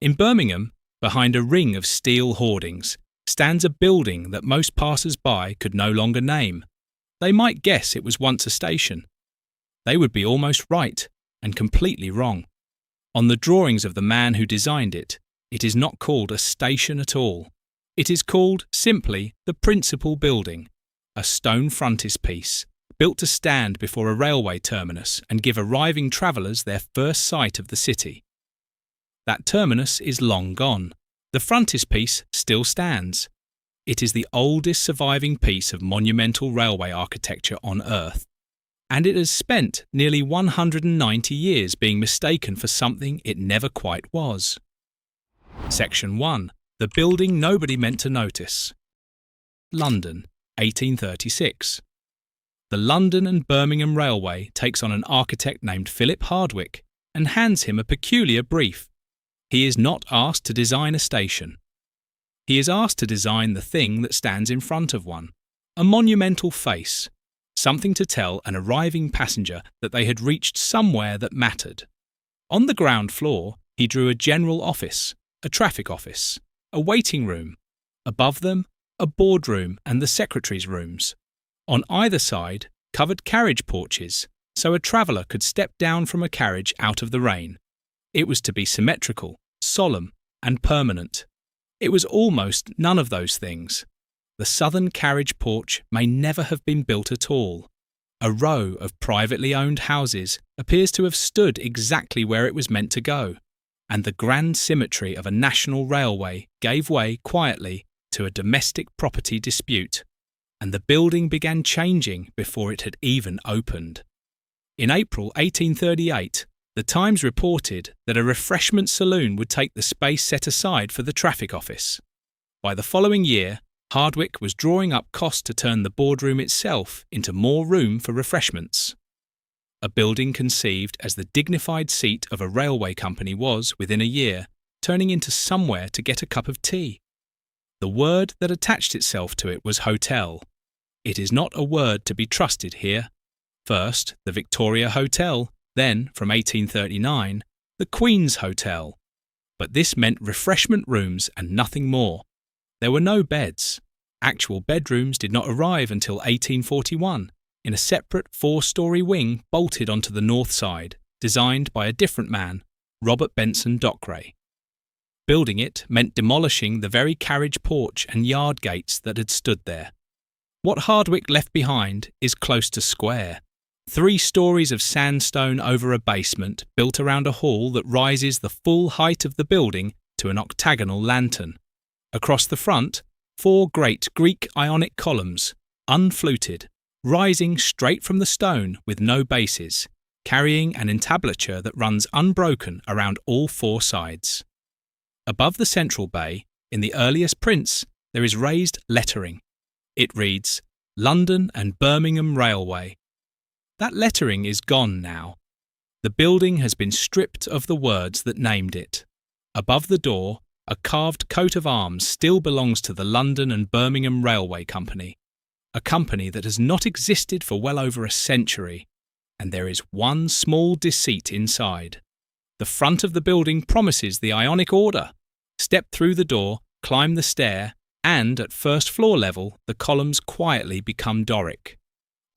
In Birmingham, behind a ring of steel hoardings, stands a building that most passers-by could no longer name. They might guess it was once a station. They would be almost right and completely wrong. On the drawings of the man who designed it, it is not called a station at all. It is called simply the principal building, a stone frontispiece built to stand before a railway terminus and give arriving travellers their first sight of the city. That terminus is long gone. The frontispiece still stands. It is the oldest surviving piece of monumental railway architecture on Earth, and it has spent nearly 190 years being mistaken for something it never quite was. Section 1. The building nobody meant to notice. London, 1836. The London and Birmingham Railway takes on an architect named Philip Hardwick and hands him a peculiar brief. He is not asked to design a station. He is asked to design the thing that stands in front of one, a monumental face, something to tell an arriving passenger that they had reached somewhere that mattered. On the ground floor, he drew a general office, a traffic office, a waiting room. Above them, a boardroom and the secretary's rooms. On either side, covered carriage porches, so a traveller could step down from a carriage out of the rain. It was to be symmetrical, solemn, and permanent. It was almost none of those things. The southern carriage porch may never have been built at all. A row of privately owned houses appears to have stood exactly where it was meant to go, and the grand symmetry of a national railway gave way quietly to a domestic property dispute, and the building began changing before it had even opened. In April 1838, the Times reported that a refreshment saloon would take the space set aside for the traffic office. By the following year, Hardwick was drawing up costs to turn the boardroom itself into more room for refreshments. A building conceived as the dignified seat of a railway company was, within a year, turning into somewhere to get a cup of tea. The word that attached itself to it was hotel. It is not a word to be trusted here. First, the Victoria Hotel, then, from 1839, the Queen's Hotel. But this meant refreshment rooms and nothing more. There were no beds. Actual bedrooms did not arrive until 1841, in a separate 4-storey wing bolted onto the north side, designed by a different man, Robert Benson Dockwray. Building it meant demolishing the very carriage porch and yard gates that had stood there. What Hardwick left behind is close to square. 3 stories of sandstone over a basement built around a hall that rises the full height of the building to an octagonal lantern. Across the front, 4 great Greek Ionic columns, unfluted, rising straight from the stone with no bases, carrying an entablature that runs unbroken around all 4 sides. Above the central bay, in the earliest prints, there is raised lettering. It reads, London and Birmingham Railway. That lettering is gone now. The building has been stripped of the words that named it. Above the door, a carved coat of arms still belongs to the London and Birmingham Railway Company, a company that has not existed for well over a century, and there is one small deceit inside. The front of the building promises the Ionic order. Step through the door, climb the stair, and at first floor level the columns quietly become Doric.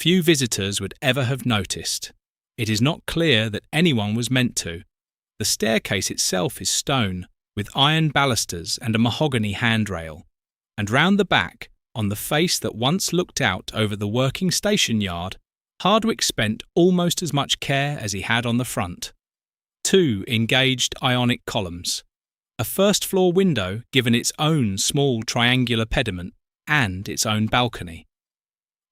Few visitors would ever have noticed. It is not clear that anyone was meant to. The staircase itself is stone, with iron balusters and a mahogany handrail, and round the back, on the face that once looked out over the working station yard, Hardwick spent almost as much care as he had on the front. 2 engaged Ionic columns, a first-floor window given its own small triangular pediment and its own balcony.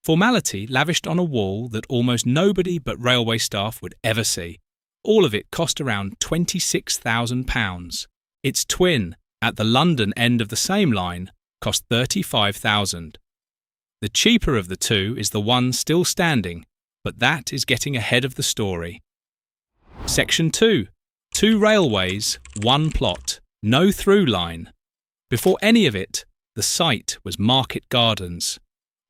Formality lavished on a wall that almost nobody but railway staff would ever see. All of it cost around £26,000. Its twin, at the London end of the same line, cost £35,000. The cheaper of the 2 is the one still standing, but that is getting ahead of the story. Section 2. 2 railways, 1 plot, no through line. Before any of it, the site was Market Gardens,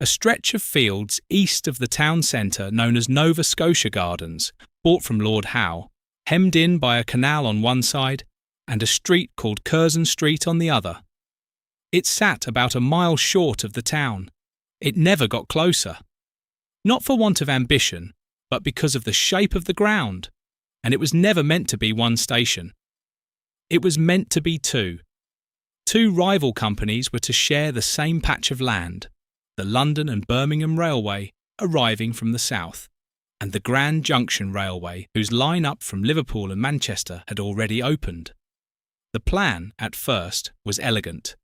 a stretch of fields east of the town centre known as Nova Scotia Gardens, bought from Lord Howe, hemmed in by a canal on one side and a street called Curzon Street on the other. It sat about a mile short of the town. It never got closer. Not for want of ambition, but because of the shape of the ground, and it was never meant to be one station. It was meant to be two. Two rival companies were to share the same patch of land, the London and Birmingham Railway arriving from the south, and the Grand Junction Railway whose line up from Liverpool and Manchester had already opened. The plan, at first, was elegant.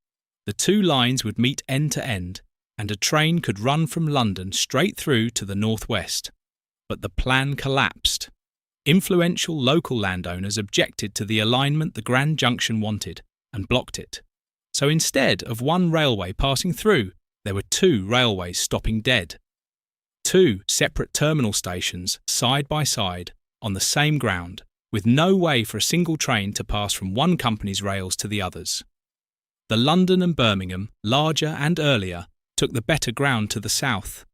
The two lines would meet end to end, and a train could run from London straight through to the northwest. But the plan collapsed. Influential local landowners objected to the alignment the Grand Junction wanted and blocked it. So instead of one railway passing through, there were two railways stopping dead. Two separate terminal stations side by side on the same ground, with no way for a single train to pass from one company's rails to the others. The London and Birmingham, larger and earlier, took the better ground to the south.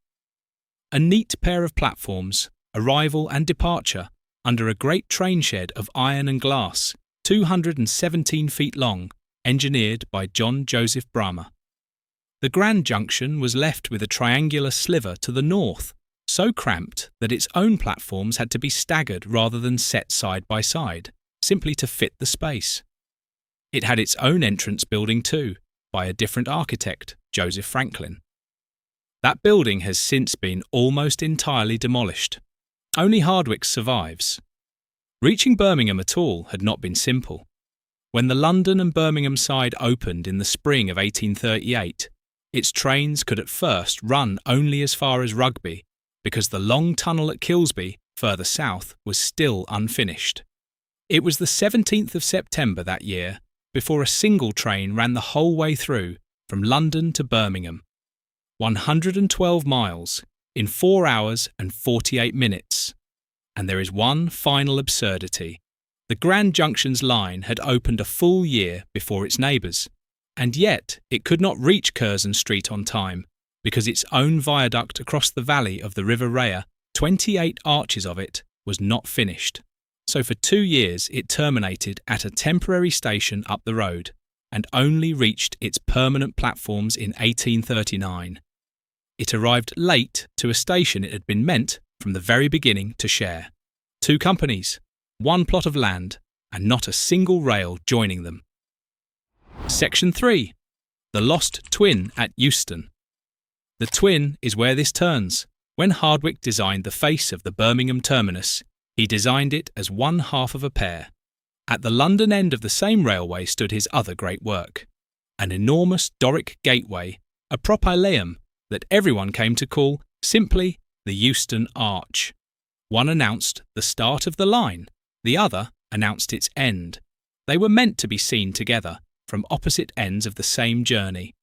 A neat pair of platforms, arrival and departure, under a great train shed of iron and glass, 217 feet long, engineered by John Joseph Bramah. The Grand Junction was left with a triangular sliver to the north, so cramped that its own platforms had to be staggered rather than set side by side, simply to fit the space. It had its own entrance building too, by a different architect, Joseph Franklin. That building has since been almost entirely demolished. Only Hardwicke survives. Reaching Birmingham at all had not been simple. When the London and Birmingham side opened in the spring of 1838, its trains could at first run only as far as Rugby, because the long tunnel at Kilsby, further south, was still unfinished. It was the 17th of September that year before a single train ran the whole way through, from London to Birmingham. 112 miles, in 4 hours and 48 minutes. And there is one final absurdity. The Grand Junction's line had opened a full year before its neighbours, and yet it could not reach Curzon Street on time, because its own viaduct across the valley of the River Raya, 28 arches of it, was not finished. So for 2 years it terminated at a temporary station up the road, and only reached its permanent platforms in 1839. It arrived late to a station it had been meant, from the very beginning, to share. 2 companies, 1 plot of land, and not a single rail joining them. Section 3. The Lost Twin at Euston. The twin is where this turns. When Hardwicke designed the face of the Birmingham terminus, he designed it as one half of a pair. At the London end of the same railway stood his other great work, an enormous Doric gateway, a propylaeum that everyone came to call simply the Euston Arch. One announced the start of the line, the other announced its end. They were meant to be seen together, from opposite ends of the same journey.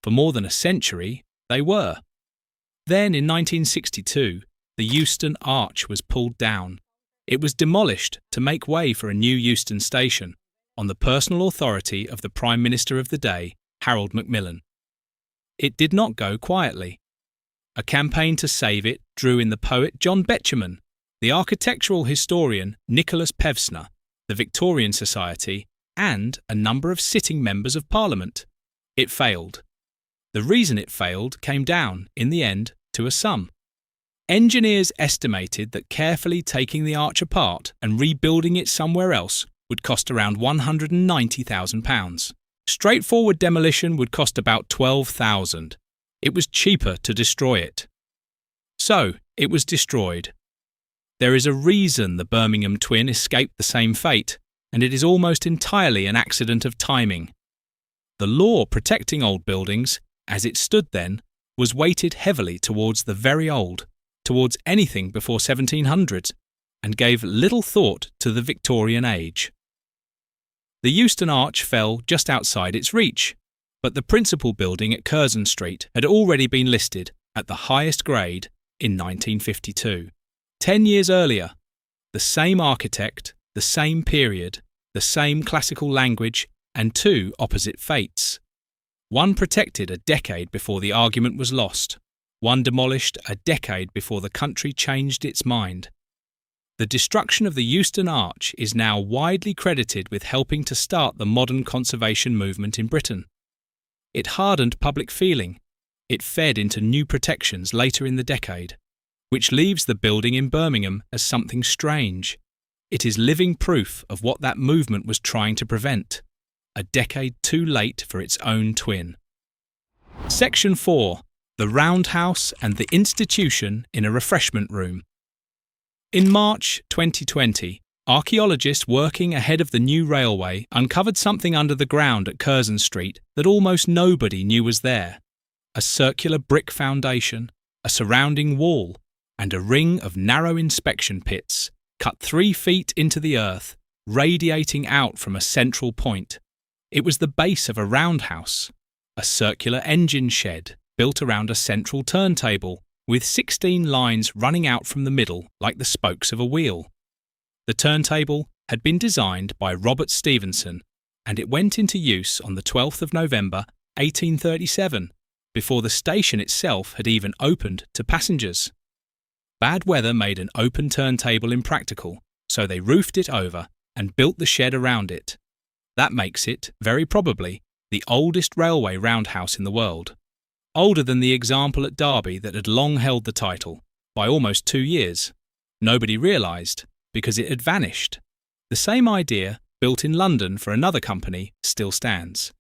For more than a century, they were. Then in 1962, the Euston Arch was pulled down. It was demolished to make way for a new Euston station, on the personal authority of the Prime Minister of the day, Harold Macmillan. It did not go quietly. A campaign to save it drew in the poet John Betjeman, the architectural historian Nicholas Pevsner, the Victorian Society, and a number of sitting members of Parliament. It failed. The reason it failed came down, in the end, to a sum. Engineers estimated that carefully taking the arch apart and rebuilding it somewhere else would cost around £190,000. Straightforward demolition would cost about £12,000. It was cheaper to destroy it. So, it was destroyed. There is a reason the Birmingham twin escaped the same fate, and it is almost entirely an accident of timing. The law protecting old buildings, as it stood then, was weighted heavily towards the very old, towards anything before 1700, and gave little thought to the Victorian age. The Euston Arch fell just outside its reach, but the principal building at Curzon Street had already been listed at the highest grade in 1952. 10 years earlier, the same architect, the same period, the same classical language, and 2 opposite fates. One protected a decade before the argument was lost. One demolished a decade before the country changed its mind. The destruction of the Euston Arch is now widely credited with helping to start the modern conservation movement in Britain. It hardened public feeling. It fed into new protections later in the decade, which leaves the building in Birmingham as something strange. It is living proof of what that movement was trying to prevent, a decade too late for its own twin. Section 4. The Roundhouse and the Institution in a Refreshment Room. In March 2020, archaeologists working ahead of the new railway uncovered something under the ground at Curzon Street that almost nobody knew was there. A circular brick foundation, a surrounding wall, and a ring of narrow inspection pits, cut 3 feet into the earth, radiating out from a central point. It was the base of a roundhouse, a circular engine shed built around a central turntable, with 16 lines running out from the middle like the spokes of a wheel. The turntable had been designed by Robert Stephenson, and it went into use on the 12th of November 1837, before the station itself had even opened to passengers. Bad weather made an open turntable impractical, so they roofed it over and built the shed around it. That makes it, very probably, the oldest railway roundhouse in the world. Older than the example at Derby that had long held the title, by almost 2 years. Nobody realised, because it had vanished. The same idea, built in London for another company, still stands.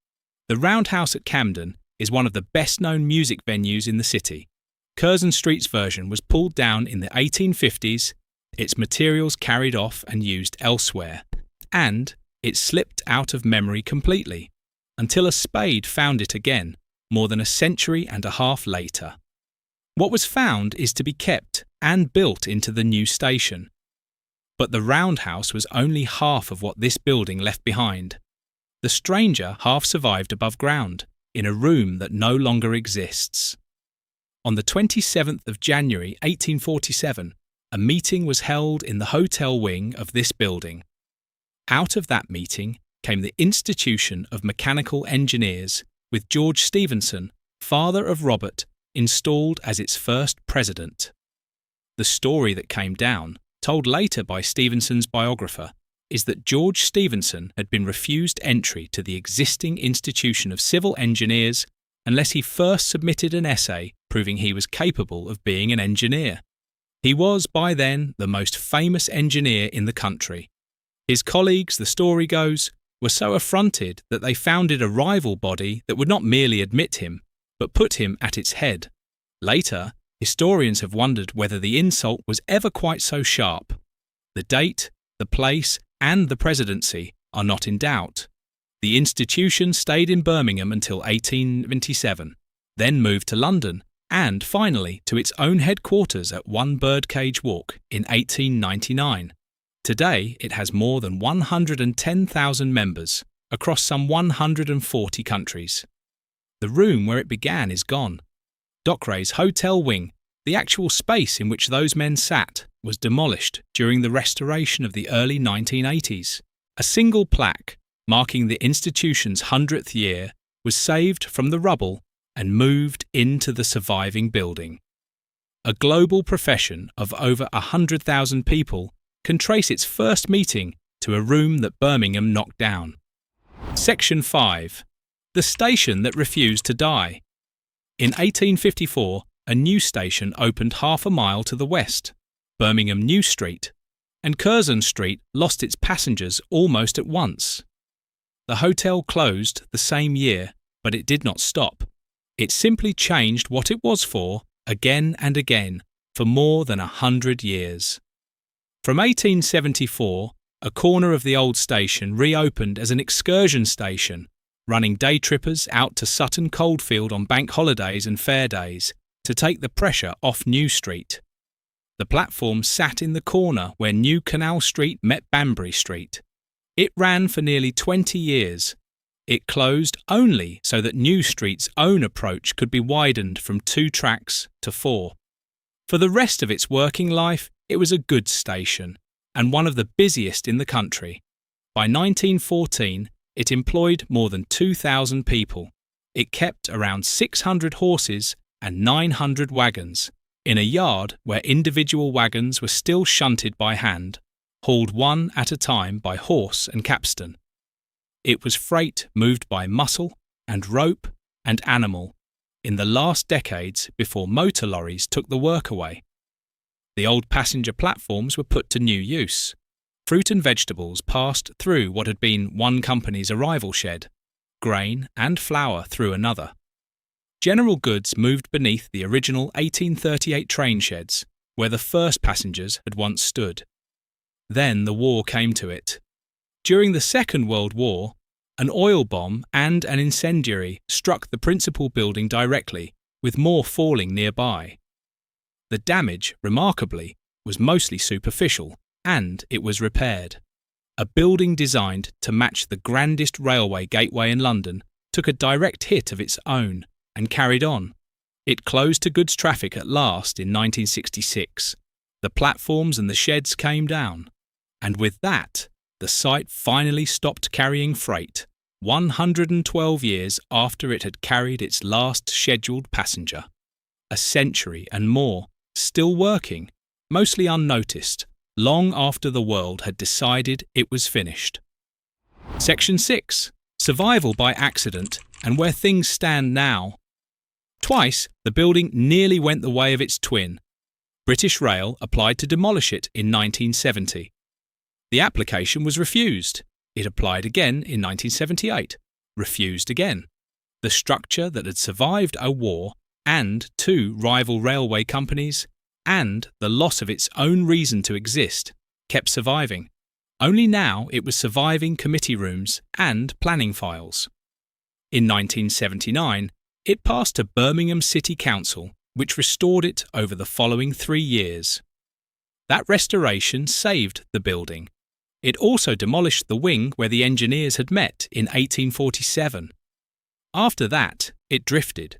The Roundhouse at Camden is one of the best-known music venues in the city. Curzon Street's version was pulled down in the 1850s, its materials carried off and used elsewhere, and it slipped out of memory completely, until a spade found it again, more than a century and a half later. What was found is to be kept and built into the new station. But the roundhouse was only half of what this building left behind. The stranger half survived above ground, in a room that no longer exists. On the 27th of January 1847, a meeting was held in the hotel wing of this building. Out of that meeting came the Institution of Mechanical Engineers, with George Stephenson, father of Robert, installed as its first president. The story that came down, told later by Stephenson's biographer, is that George Stephenson had been refused entry to the existing Institution of Civil Engineers unless he first submitted an essay proving he was capable of being an engineer. He was, by then, the most famous engineer in the country. His colleagues, the story goes, were so affronted that they founded a rival body that would not merely admit him, but put him at its head. Later, historians have wondered whether the insult was ever quite so sharp. The date, the place, and the presidency are not in doubt. The institution stayed in Birmingham until 1877, then moved to London, and finally to its own headquarters at 1 Birdcage Walk in 1899. Today, it has more than 110,000 members across some 140 countries. The room where it began is gone. Dockray's hotel wing, the actual space in which those men sat, was demolished during the restoration of the early 1980s. A single plaque, marking the institution's 100th year, was saved from the rubble and moved into the surviving building. A global profession of over 100,000 people can trace its first meeting to a room that Birmingham knocked down. Section 5. The station that refused to die. In 1854, a new station opened half a mile to the west, Birmingham New Street, and Curzon Street lost its passengers almost at once. The hotel closed the same year, but it did not stop. It simply changed what it was for, again and again, for more than 100 years. From 1874, a corner of the old station reopened as an excursion station, running day trippers out to Sutton Coldfield on bank holidays and fair days to take the pressure off New Street. The platform sat in the corner where New Canal Street met Banbury Street. It ran for nearly 20 years. It closed only so that New Street's own approach could be widened from 2 tracks to 4. For the rest of its working life, it was a goods station, and one of the busiest in the country. By 1914, it employed more than 2,000 people. It kept around 600 horses and 900 wagons, in a yard where individual wagons were still shunted by hand, hauled one at a time by horse and capstan. It was freight moved by muscle and rope and animal in the last decades before motor lorries took the work away. The old passenger platforms were put to new use. Fruit and vegetables passed through what had been one company's arrival shed, grain and flour through another. General goods moved beneath the original 1838 train sheds, where the first passengers had once stood. Then the war came to it. During the Second World War, an oil bomb and an incendiary struck the principal building directly, with more falling nearby. The damage, remarkably, was mostly superficial, and it was repaired. A building designed to match the grandest railway gateway in London took a direct hit of its own and carried on. It closed to goods traffic at last in 1966. The platforms and the sheds came down, and with that, the site finally stopped carrying freight, 112 years after it had carried its last scheduled passenger. A century and more, still working, mostly unnoticed, long after the world had decided it was finished. Section 6. Survival by accident and where things stand now. Twice, the building nearly went the way of its twin. British Rail applied to demolish it in 1970. The application was refused. It applied again in 1978. Refused again. The structure that had survived a war and two rival railway companies and the loss of its own reason to exist kept surviving. Only now it was surviving committee rooms and planning files. In 1979, it passed to Birmingham City Council, which restored it over the following 3 years. That restoration saved the building. It also demolished the wing where the engineers had met in 1847. After that, it drifted.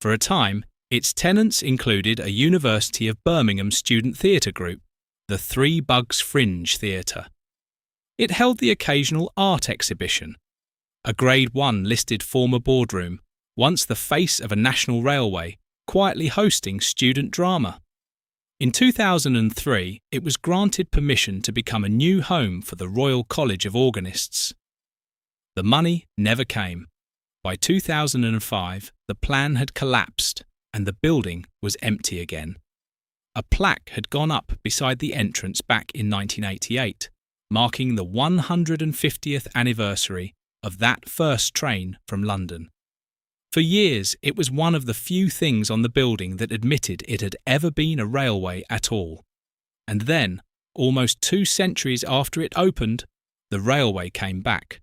For a time, its tenants included a University of Birmingham student theatre group, the Three Bugs Fringe Theatre. It held the occasional art exhibition, a Grade 1 listed former boardroom, once the face of a national railway, quietly hosting student drama. In 2003, it was granted permission to become a new home for the Royal College of Organists. The money never came. By 2005, the plan had collapsed and the building was empty again. A plaque had gone up beside the entrance back in 1988, marking the 150th anniversary of that first train from London. For years, it was one of the few things on the building that admitted it had ever been a railway at all. And then, almost 2 centuries after it opened, the railway came back.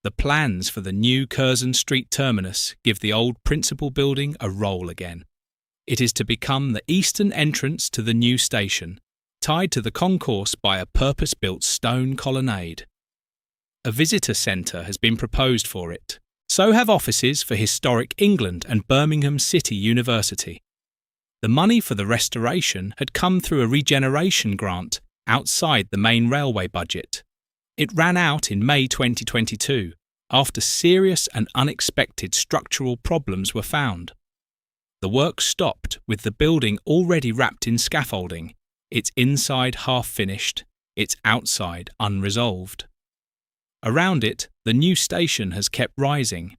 The plans for the new Curzon Street terminus give the old principal building a roll again. It is to become the eastern entrance to the new station, tied to the concourse by a purpose-built stone colonnade. A visitor centre has been proposed for it. So have offices for Historic England and Birmingham City University. The money for the restoration had come through a regeneration grant outside the main railway budget. It ran out in May 2022, after serious and unexpected structural problems were found. The work stopped with the building already wrapped in scaffolding, its inside half-finished, its outside unresolved. Around it, the new station has kept rising.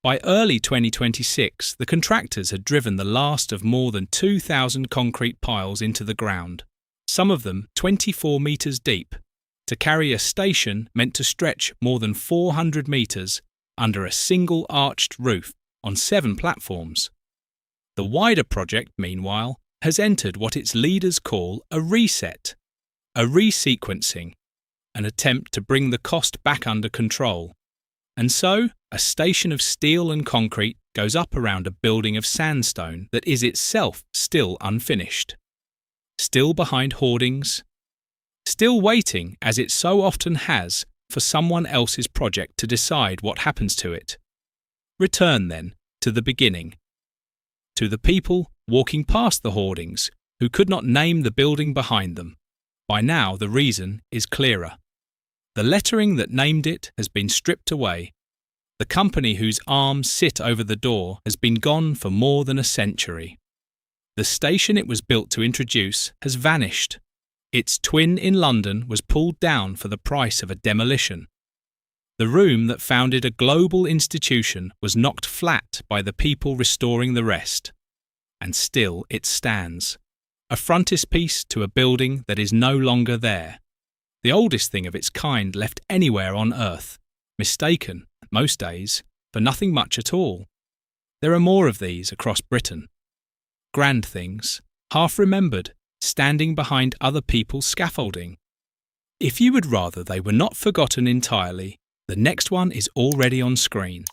By early 2026, the contractors had driven the last of more than 2,000 concrete piles into the ground, some of them 24 metres deep, to carry a station meant to stretch more than 400 metres under a single arched roof on 7 platforms. The wider project, meanwhile, has entered what its leaders call a reset, a resequencing, an attempt to bring the cost back under control. And so, a station of steel and concrete goes up around a building of sandstone that is itself still unfinished. Still behind hoardings. Still waiting, as it so often has, for someone else's project to decide what happens to it. Return, then, to the beginning. To the people walking past the hoardings, who could not name the building behind them. By now the reason is clearer. The lettering that named it has been stripped away. The company whose arms sit over the door has been gone for more than a century. The station it was built to introduce has vanished. Its twin in London was pulled down for the price of a demolition. The room that founded a global institution was knocked flat by the people restoring the rest. And still it stands, a frontispiece to a building that is no longer there. The oldest thing of its kind left anywhere on earth, mistaken, most days, for nothing much at all. There are more of these across Britain. Grand things, half remembered, standing behind other people's scaffolding. If you would rather they were not forgotten entirely, the next one is already on screen.